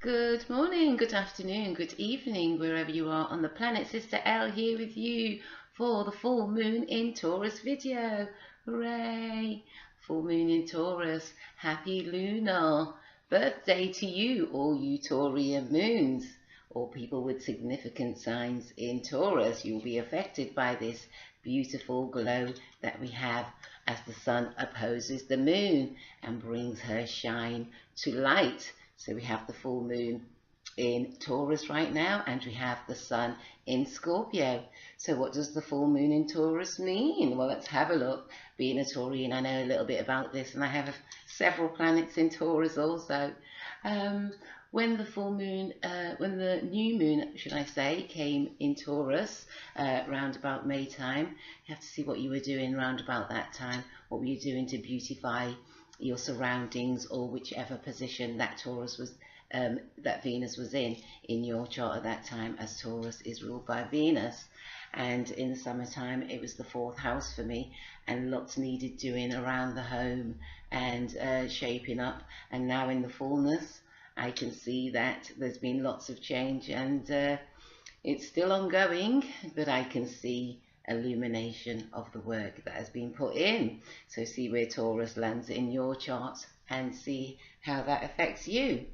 Good morning, good afternoon, good evening, wherever you are on the planet. Sister L here with you for the full moon in Taurus video. Hooray! Full moon in Taurus. Happy lunar birthday to you, all you Taurian moons, or people with significant signs in Taurus. You'll be affected by this beautiful glow that we have as the sun opposes the moon and brings her shine to light. So we have the full moon in Taurus right now, and we have the sun in Scorpio. So what does the full moon in Taurus mean? Well, let's have a look. Being a Taurian, I know a little bit about this, and I have several planets in Taurus also. When the full moon, when the new moon, should I say, came in Taurus, round about May time, you have to see what you were doing round about that time. What were you doing to beautify your surroundings, or whichever position that Taurus was, that Venus was in your chart at that time, as Taurus is ruled by Venus. And in the summertime, it was the fourth house for me, and lots needed doing around the home and shaping up. And now in the fullness, I can see that there's been lots of change, and it's still ongoing, but I can see illumination of the work that has been put in. So see where Taurus lands in your chart and see how that affects you.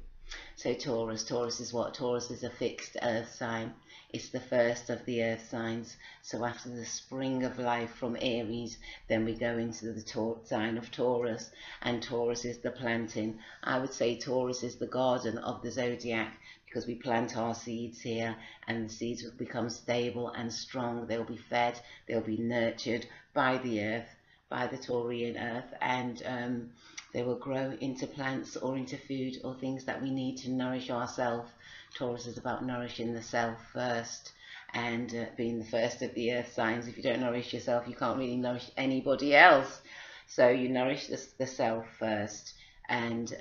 So Taurus is what? Taurus is a fixed earth sign. It's the first of the earth signs. So after the spring of life from Aries, then we go into the sign of Taurus, and Taurus is the planting. I would say Taurus is the garden of the zodiac, because we plant our seeds here, and the seeds will become stable and strong. They'll be fed, they'll be nurtured by the earth, by the Taurian earth, and they will grow into plants or into food or things that we need to nourish ourselves. Taurus is about nourishing the self first, and being the first of the earth signs. If you don't nourish yourself, you can't really nourish anybody else. So you nourish the self first, and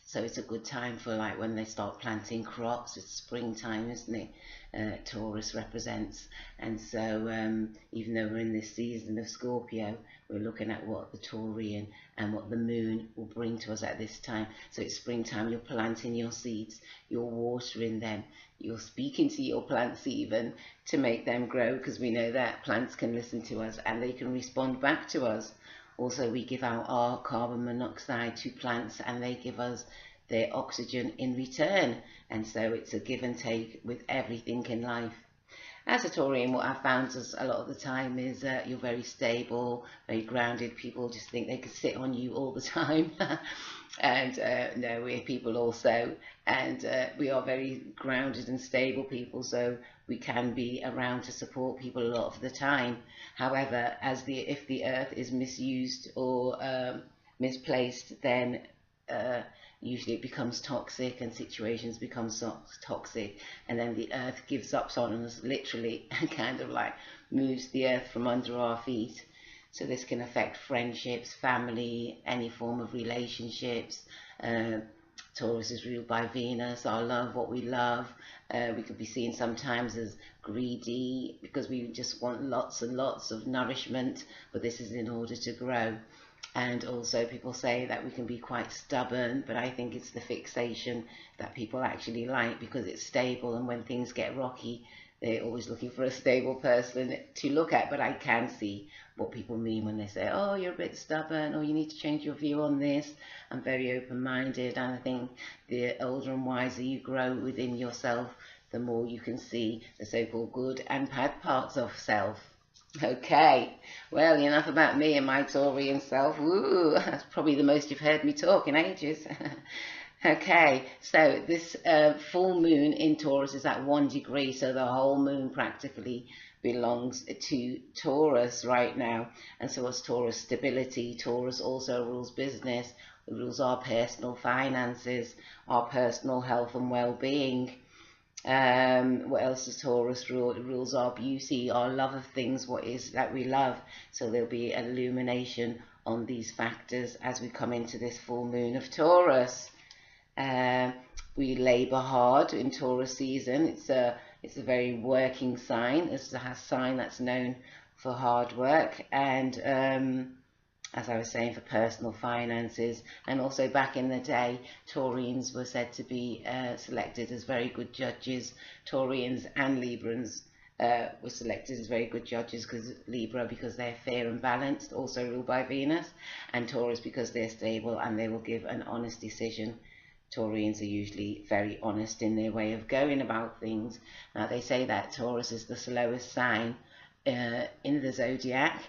so it's a good time for, like, when they start planting crops. It's springtime, isn't it? Taurus represents. And so even though we're in this season of Scorpio, we're looking at what the Taurian and what the moon will bring to us at this time. So it's springtime, you're planting your seeds, you're watering them, you're speaking to your plants even to make them grow, because we know that plants can listen to us and they can respond back to us. Also, we give out our carbon monoxide to plants, and they give us their oxygen in return. And so it's a give and take with everything in life. As a Taurian, what I've found is a lot of the time is you're very stable, very grounded. People just think they could sit on you all the time. And no, we're people also, and we are very grounded and stable people, so we can be around to support people a lot of the time. However, if the earth is misused or misplaced, then usually it becomes toxic, and situations become toxic, and then the earth gives up on us, literally, and kind of like moves the earth from under our feet. So this can affect friendships, family, any form of relationships. Taurus is ruled by Venus, our love, what we love. We could be seen sometimes as greedy, because we just want lots and lots of nourishment, but this is in order to grow. And also people say that we can be quite stubborn, but I think it's the fixation that people actually like, because it's stable, and when things get rocky, they're always looking for a stable person to look at. But I can see what people mean when they say, oh, you're a bit stubborn, or you need to change your view on this. I'm very open-minded, and I think the older and wiser you grow within yourself, the more you can see the so-called good and bad parts of self. Okay, well, enough about me and my Taurian self. Ooh, that's probably the most you've heard me talk in ages. Okay, so this full moon in Taurus is at 1 degree, so the whole moon practically belongs to Taurus right now. And so what's Taurus? Stability. Taurus also rules business, rules our personal finances, our personal health and well-being. What else does Taurus rule? It rules our beauty, our love of things, what is that we love. So there'll be an illumination on these factors as we come into this full moon of Taurus. We labor hard in Taurus season. It's a very working sign. It's a sign that's known for hard work, and as I was saying, for personal finances. And also back in the day, Taurians were said to be selected as very good judges. Taurians and Librans were selected as very good judges, because because they're fair and balanced, also ruled by Venus, and Taurus because they're stable and they will give an honest decision. Taurians are usually very honest in their way of going about things. Now they say that Taurus is the slowest sign in the zodiac,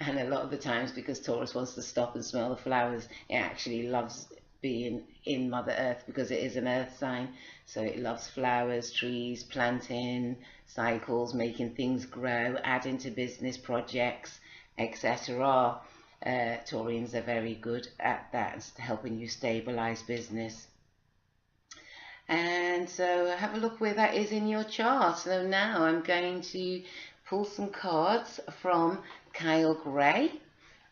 and a lot of the times, because Taurus wants to stop and smell the flowers, it actually loves being in Mother Earth, because it is an earth sign. So it loves flowers, trees, planting, cycles, making things grow, adding to business projects, etc. Taurians are very good at that, helping you stabilize business. And so have a look where that is in your chart. So now I'm going to pull some cards from Kyle Gray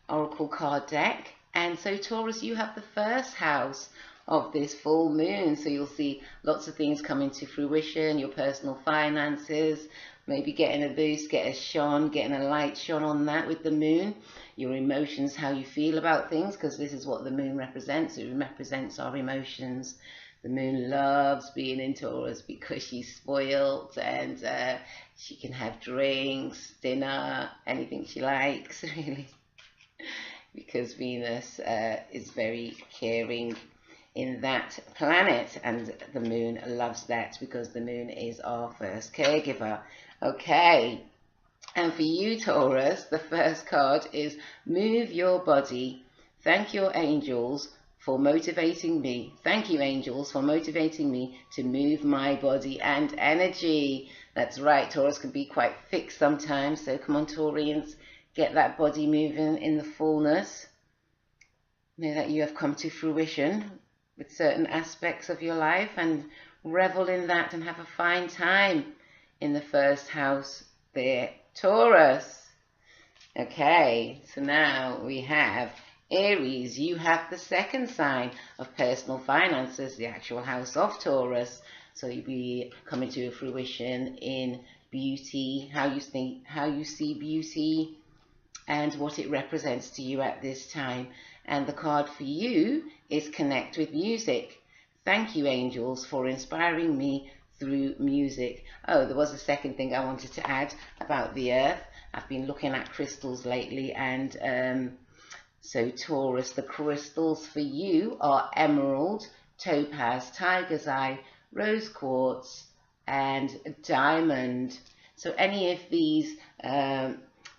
Oracle card deck. And so Taurus, you have the first house of this full moon, so you'll see lots of things coming to fruition, your personal finances, maybe getting a boost, getting a light shone on that with the moon, your emotions, how you feel about things, because this is what the moon represents. It represents our emotions. The moon loves being in Taurus because she's spoiled, and she can have drinks, dinner, anything she likes, really, because Venus is very caring in that planet, and the moon loves that because the moon is our first caregiver. Okay, and for you, Taurus, the first card is Move Your Body. Thank your angels for motivating me. Thank you, angels, for motivating me to move my body and energy. That's right, Taurus can be quite fixed sometimes, so come on, Taurians, get that body moving in the fullness. Know that you have come to fruition with certain aspects of your life, and revel in that and have a fine time in the first house there, Taurus. Okay, so now we have Aries. You have the second sign of personal finances, the actual house of Taurus. So you'll be coming to fruition in beauty, how you see beauty, and what it represents to you at this time. And the card for you is Connect with Music. Thank you, angels, for inspiring me through music. Oh, there was a second thing I wanted to add about the earth. I've been looking at crystals lately, and so Taurus, the crystals for you are emerald, topaz, tiger's eye, rose quartz, and diamond. So any of these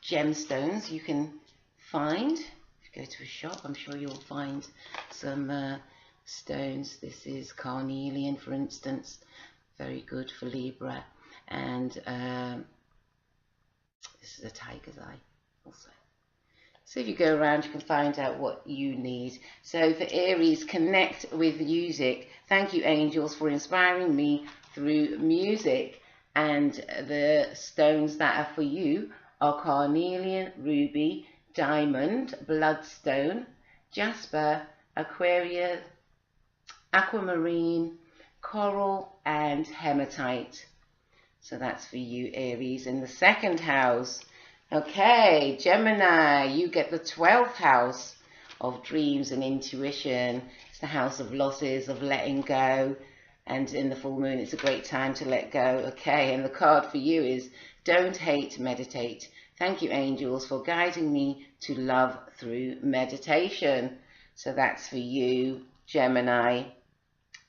gemstones you can find. If you go to a shop, I'm sure you'll find some stones. This is carnelian, for instance, very good for Libra, and this is a tiger's eye also. So if you go around, you can find out what you need. So for Aries, connect with music. Thank you, angels, for inspiring me through music. And the stones that are for you are carnelian, ruby, diamond, bloodstone, jasper, aquamarine, coral, and hematite. So that's for you, Aries, in the second house. Okay, Gemini, you get the 12th house of dreams and intuition. It's the house of losses, of letting go. And in the full moon, it's a great time to let go. Okay, and the card for you is Don't Hate, Meditate. Thank you, angels, for guiding me to love through meditation. So that's for you, Gemini,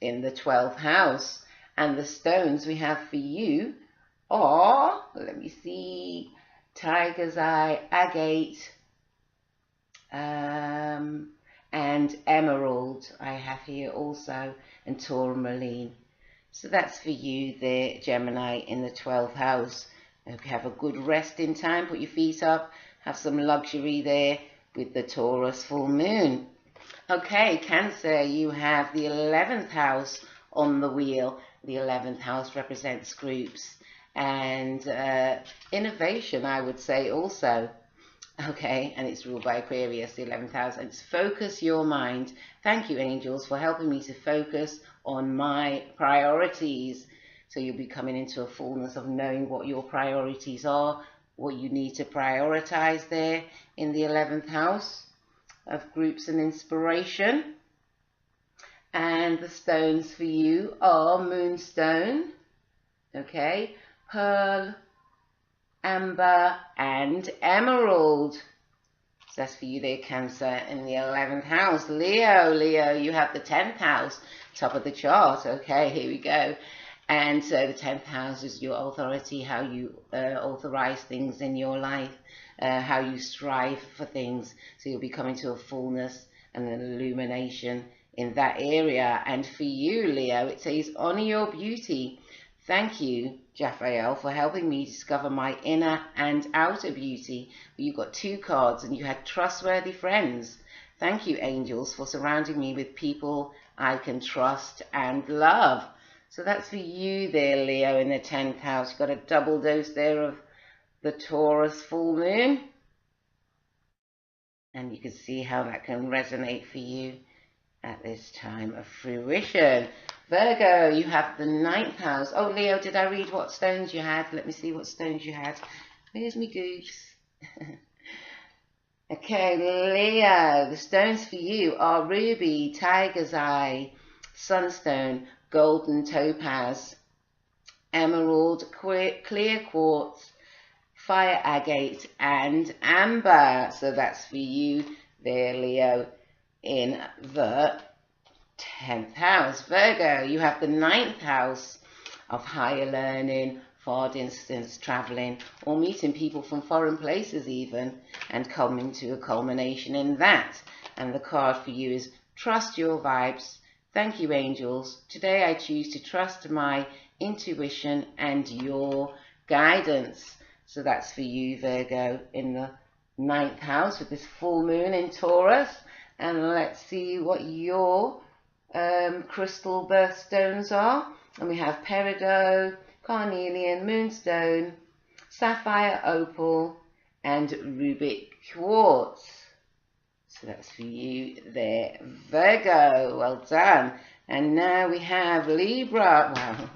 in the 12th house. And the stones we have for you are, let me see, tiger's eye, agate, and emerald I have here also, and tourmaline. So that's for you there, Gemini, in the 12th house. I hope you have a good resting time. Put your feet up, have some luxury there with the Taurus full moon. Okay, Cancer, you have the 11th house on the wheel. The 11th house represents groups and innovation, I would say, also. Okay, and it's ruled by Aquarius, the 11th house, and it's focus your mind. Thank you, angels, for helping me to focus on my priorities. So you'll be coming into a fullness of knowing what your priorities are, what you need to prioritize there in the 11th house. of groups and inspiration. And the stones for you are moonstone, okay, pearl, amber, and emerald. So that's for you there, Cancer, in the 11th house. Leo, you have the 10th house, top of the chart. Okay, here we go. And so the 10th house is your authority, how you authorize things in your life, how you strive for things. So you'll be coming to a fullness and an illumination in that area. And for you, Leo, it says, honor your beauty. Thank you, Jafrael, for helping me discover my inner and outer beauty. You got 2 cards and you had trustworthy friends. Thank you, angels, for surrounding me with people I can trust and love. So that's for you there, Leo, in the 10th house. You've got a double dose there of the Taurus full moon. And you can see how that can resonate for you at this time of fruition. Virgo, you have the 9th house. Oh, Leo, did I read what stones you had? Let me see what stones you had. Where's my goose? Okay, Leo, the stones for you are ruby, tiger's eye, sunstone, golden topaz, emerald, clear quartz, fire agate, and amber. So that's for you there, Leo, in the 10th house. Virgo, you have the 9th house of higher learning, far distance traveling, or meeting people from foreign places even, and coming to a culmination in that. And the card for you is trust your vibes. Thank you, angels. Today I choose to trust my intuition and your guidance. So that's for you, Virgo, in the 9th house with this full moon in Taurus. And let's see what your crystal birthstones are. And we have peridot, carnelian, moonstone, sapphire opal, and rubic quartz. So that's for you there, Virgo. Well done. And now we have Libra. Wow.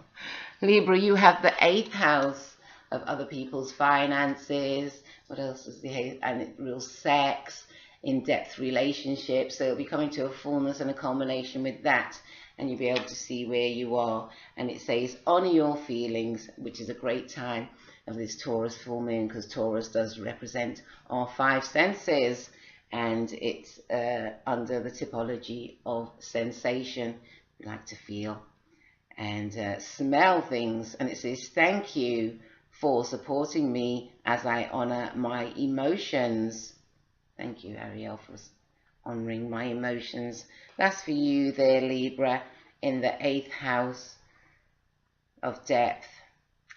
Libra, you have the 8th house of other people's finances. What else is the 8th? And real sex, in-depth relationships. So you'll be coming to a fullness and a culmination with that. And you'll be able to see where you are. And it says, honor your feelings, which is a great time of this Taurus full moon, because Taurus does represent our 5 senses. And it's under the typology of sensation. We like to feel and smell things. And it says, thank you for supporting me as I honor my emotions. Thank you, Ariel, for honoring my emotions. That's for you there, Libra, in the 8th house of depth,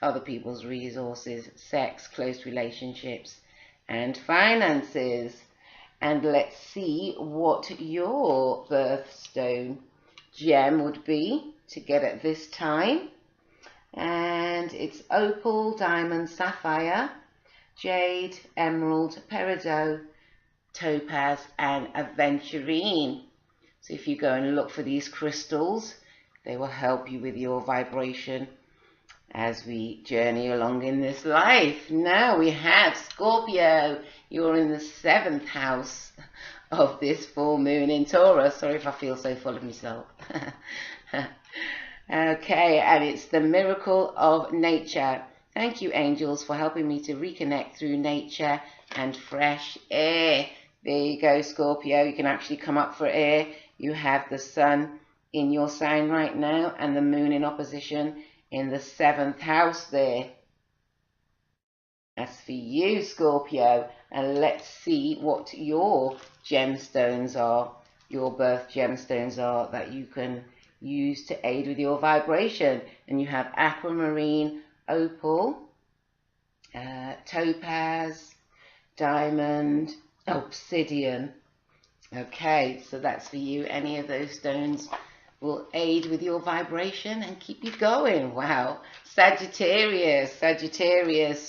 other people's resources, sex, close relationships, and finances. And let's see what your birthstone gem would be to get at this time. And it's opal, diamond, sapphire, jade, emerald, peridot, topaz, and aventurine. So if you go and look for these crystals, they will help you with your vibration as we journey along in this life. Now we have Scorpio. You're in the 7th house of this full moon in Taurus. Sorry if I feel so full of myself. Okay, and it's the miracle of nature. Thank you, angels, for helping me to reconnect through nature and fresh air. There you go, Scorpio. You can actually come up for air. You have the sun in your sign right now and the moon in opposition in the 7th house there. That's for you, Scorpio. And let's see what your gemstones are, your birth gemstones are, that you can use to aid with your vibration. And you have aquamarine, opal, topaz, diamond, obsidian. Okay, so that's for you. Any of those stones will aid with your vibration and keep you going. Wow. Sagittarius,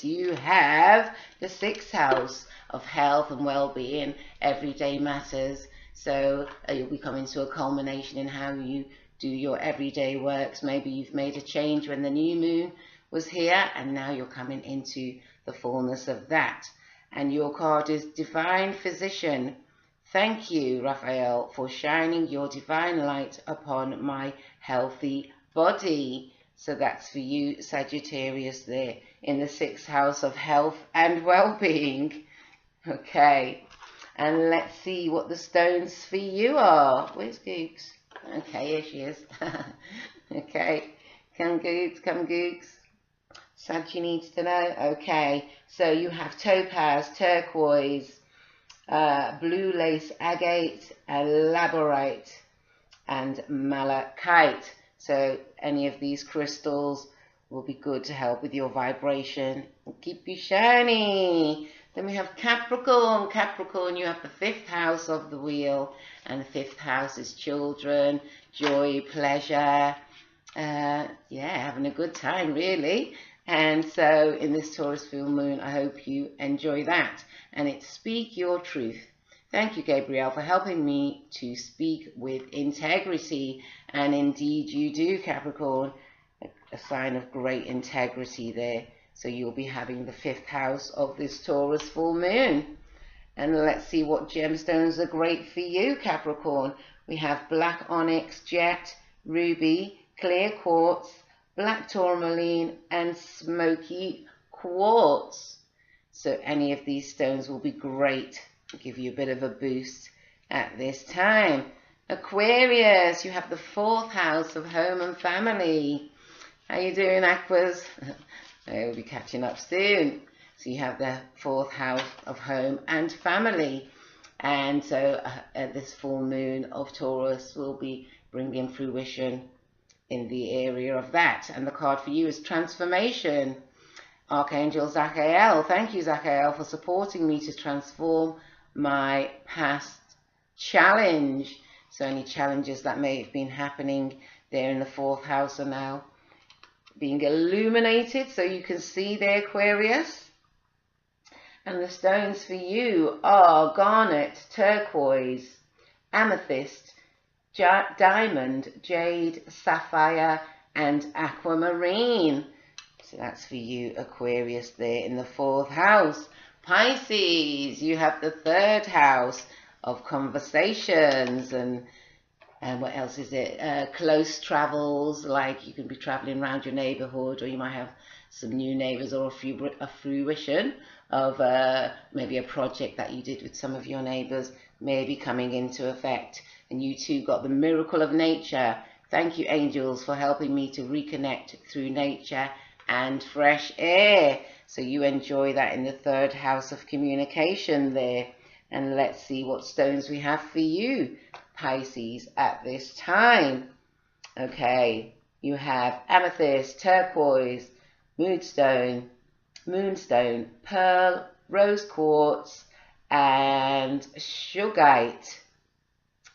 you have the 6th house of health and well-being, everyday matters. So you'll be coming to a culmination in how you do your everyday works. Maybe you've made a change when the new moon was here, and now you're coming into the fullness of that. And your card is Divine Physician. Thank you, Raphael, for shining your divine light upon my healthy body. So that's for you, Sagittarius, there in the 6th house of health and well-being. Okay, and let's see what the stones for you are. Where's Googs? Okay, here she is. Okay, come Googs, come Googs. Saggy needs to know. Okay, so you have topaz, turquoise, blue lace agate, labradorite, and malachite. So any of these crystals will be good to help with your vibration and keep you shiny. Then we have Capricorn. Capricorn, you have the 5th house of the wheel, and the 5th house is children, joy, pleasure. Yeah, having a good time, really. And so in this Taurus full moon, I hope you enjoy that. And it's speak your truth. Thank you, Gabrielle, for helping me to speak with integrity. And indeed you do, Capricorn. A sign of great integrity there. So you'll be having the 5th house of this Taurus full moon. And let's see what gemstones are great for you, Capricorn. We have black onyx, jet, ruby, clear quartz, black tourmaline, and smoky quartz. So any of these stones will be great to give you a bit of a boost at this time. Aquarius, you have the 4th house of home and family. How you doing, Aquas? We'll be catching up soon. So you have the 4th house of home and family. And so this full moon of Taurus will be bringing fruition in the area of that. And the card for you is transformation. Archangel Zachael. Thank you, Zachael, for supporting me to transform my past challenge. So any challenges that may have been happening there in the 4th house are now being illuminated, so you can see there, Aquarius. And the stones for you are garnet, turquoise, amethyst, diamond, jade, sapphire, and aquamarine. So that's for you, Aquarius, there in the 4th house. Pisces, you have the 3rd house of conversations and what else is it? Close travels, like you can be traveling around your neighborhood, or you might have some new neighbors, or a fruition of maybe a project that you did with some of your neighbors maybe coming into effect. And you too got the miracle of nature. Thank you, angels, for helping me to reconnect through nature and fresh air. So you enjoy that in the 3rd house of communication there. And let's see what stones we have for you, Pisces, at this time. Okay, you have amethyst, turquoise, moonstone, pearl, rose quartz, and sugarite.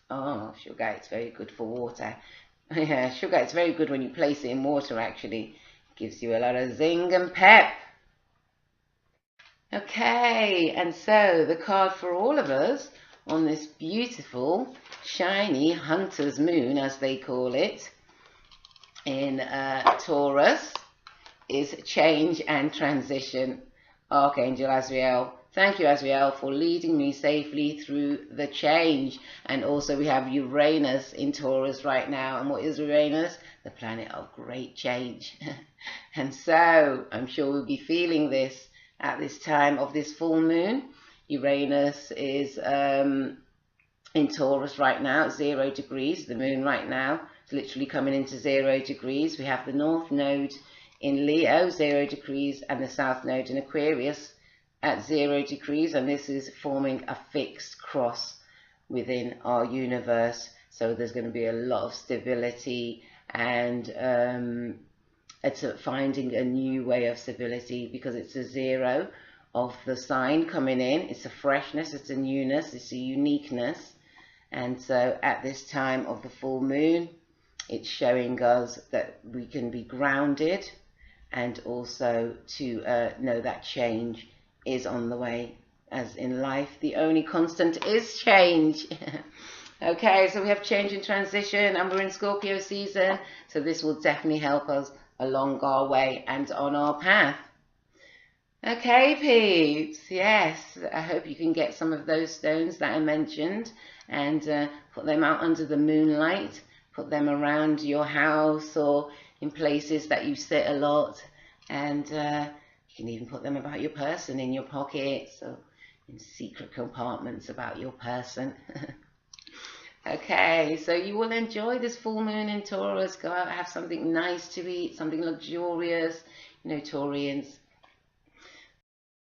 Oh, sugarite's very good for water. Yeah, sugarite's very good when you place it in water, actually. It gives you a lot of zing and pep. Okay, and so the card for all of us on this beautiful, shiny hunter's moon, as they call it, in Taurus, is change and transition. Archangel Azrael. Thank you, Azrael, for leading me safely through the change. And also we have Uranus in Taurus right now. And what is Uranus? The planet of great change. And so I'm sure we'll be feeling this at this time of this full moon. Uranus is in Taurus right now, 0 degrees. The moon right now is literally coming into 0 degrees. We have the North Node in Leo, 0 degrees, and the South Node in Aquarius at 0 degrees. And this is forming a fixed cross within our universe. So there's going to be a lot of stability, and it's finding a new way of stability, because it's a 0 of the sign coming in. It's a freshness, it's a newness, it's a uniqueness. And so at this time of the full moon, it's showing us that we can be grounded, and also to know that change is on the way. As in life, the only constant is change. Okay, so we have change and transition, and we're in Scorpio season, so this will definitely help us along our way and on our path. Okay, peeps. Yes, I hope you can get some of those stones that I mentioned and put them out under the moonlight. Put them around your house or in places that you sit a lot. And you can even put them about your person, in your pockets or in secret compartments about your person. Okay, so you will enjoy this full moon in Taurus. Go out, have something nice to eat, something luxurious. You know, Taurians